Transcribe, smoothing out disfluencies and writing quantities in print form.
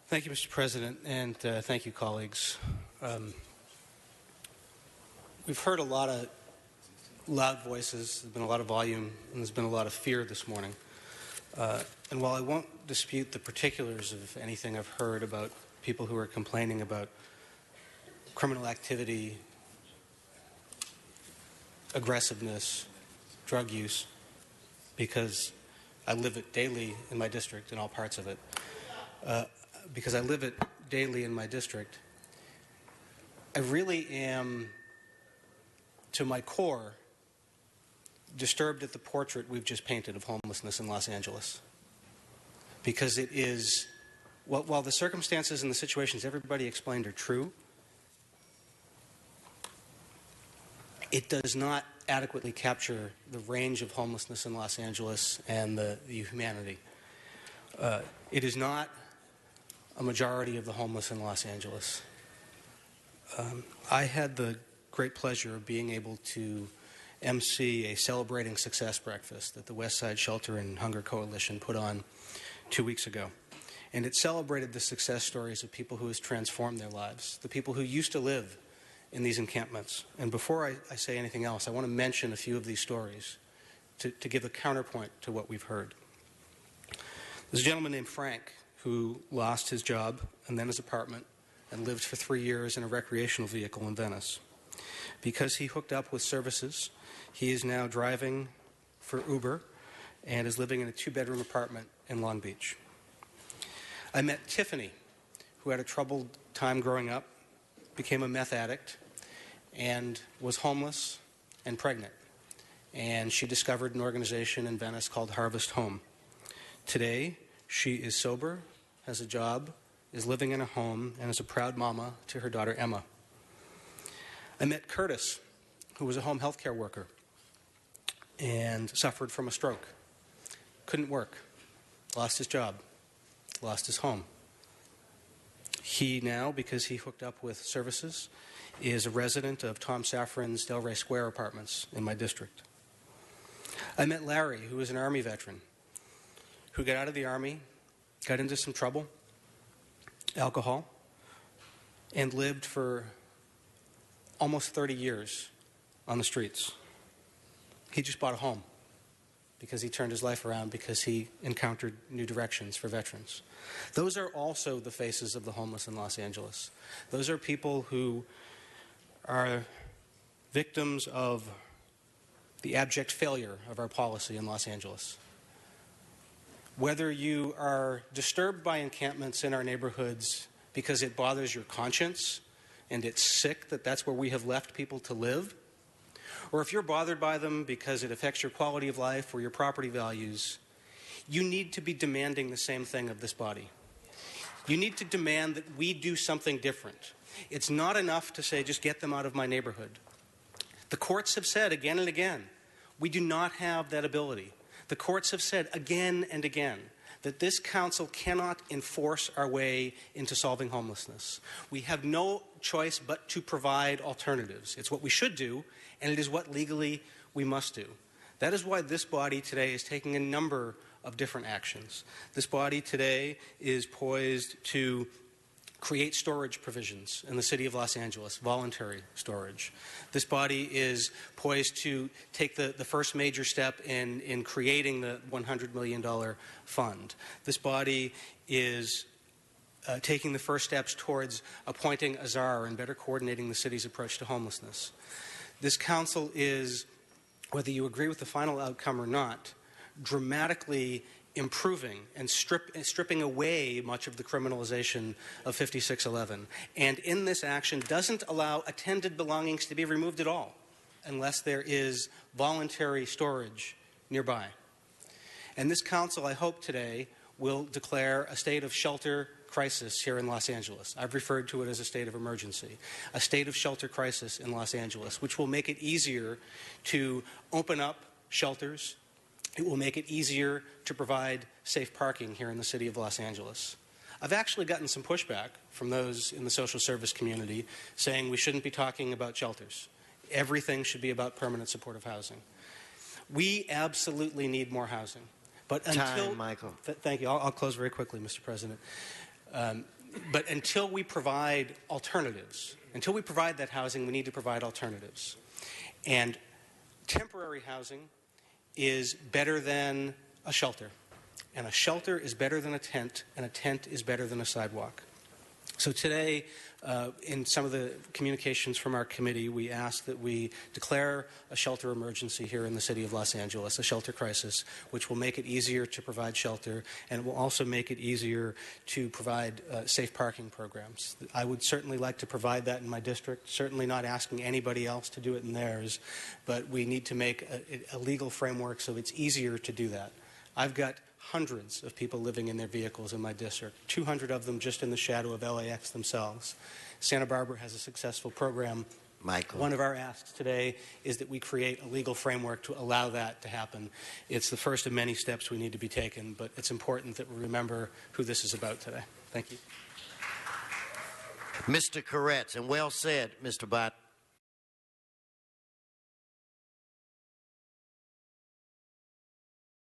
Thank you, Mr. President, and thank you, colleagues. We've heard a lot of loud voices, there's been a lot of volume, and there's been a lot of fear this morning. And while I won't dispute the particulars of anything I've heard about people who are complaining about criminal activity, aggressiveness, drug use, because I live it daily in my district, in all parts of it, because I live it daily in my district, I really am, to my core, disturbed at the portrait we've just painted of homelessness in Los Angeles. Because it is, while the circumstances and the situations everybody explained are true, it does not adequately capture the range of homelessness in Los Angeles and the humanity. It is not a majority of the homeless in Los Angeles. I had the great pleasure of being able to MC a Celebrating Success breakfast that the West Side Shelter and Hunger Coalition put on 2 weeks ago. And it celebrated the success stories of people who has transformed their lives, the people who used to live in these encampments. And before I say anything else, I want to mention a few of these stories to give a counterpoint to what we've heard. There's a gentleman named Frank who lost his job and then his apartment and lived for 3 years in a recreational vehicle in Venice. Because he hooked up with services, he is now driving for Uber and is living in a 2-bedroom apartment in Long Beach. I met Tiffany, who had a troubled time growing up, became a meth addict, and was homeless and pregnant. And she discovered an organization in Venice called Harvest Home. Today, she is sober, has a job, is living in a home, and is a proud mama to her daughter Emma. I met Curtis, who was a home health care worker and suffered from a stroke. Couldn't work, lost his job, lost his home. He now, because he hooked up with services, is a resident of Tom Safran's Delray Square apartments in my district. I met Larry, who was an Army veteran, who got out of the Army, got into some trouble, alcohol, and lived for almost 30 years on the streets. He just bought a home because he turned his life around, because he encountered new directions for veterans. Those are also the faces of the homeless in Los Angeles. Those are people who are victims of the abject failure of our policy in Los Angeles. Whether you are disturbed by encampments in our neighborhoods because it bothers your conscience and it's sick that that's where we have left people to live, or if you're bothered by them because it affects your quality of life or your property values, you need to be demanding the same thing of this body. You need to demand that we do something different. It's not enough to say, just get them out of my neighborhood. The courts have said again and again, we do not have that ability. The courts have said again and again that this council cannot enforce our way into solving homelessness. We have no choice but to provide alternatives. It's what we should do, and it is what legally we must do. That is why this body today is taking a number of different actions. This body today is poised to create storage provisions in the city of Los Angeles, voluntary storage. This body is poised to take the first major step in creating the $100 million fund. This body is taking the first steps towards appointing a czar and better coordinating the city's approach to homelessness. This council is, whether you agree with the final outcome or not, dramatically improving and stripping away much of the criminalization of 5611. And in this action doesn't allow attended belongings to be removed at all unless there is voluntary storage nearby. And this council, I hope today, will declare a state of shelter crisis here in Los Angeles. I've referred to it as a state of emergency. A state of shelter crisis in Los Angeles, which will make it easier to open up shelters. It will make it easier to provide safe parking here in the city of Los Angeles. I've actually gotten some pushback from those in the social service community saying we shouldn't be talking about shelters. Everything should be about permanent supportive housing. We absolutely need more housing. But until... Time, Michael. Thank you. I'll close very quickly, Mr. President. But until we provide alternatives, until we provide that housing, we need to provide alternatives. And temporary housing is better than a shelter. And a shelter is better than a tent, and a tent is better than a sidewalk. So today, in some of the communications from our committee, we asked that we declare a shelter emergency here in the city of Los Angeles, a shelter crisis, which will make it easier to provide shelter, and it will also make it easier to provide safe parking programs. I would certainly like to provide that in my district, certainly not asking anybody else to do it in theirs, but we need to make a legal framework so it's easier to do that. I've got hundreds of people living in their vehicles in my district, 200 of them just in the shadow of LAX themselves. Santa Barbara has a successful program. Michael. One of our asks today is that we create a legal framework to allow that to happen. It's the first of many steps we need to be taken, but it's important that we remember who this is about today. Thank you. Mr. Koretz, and well said, Mr. Bott.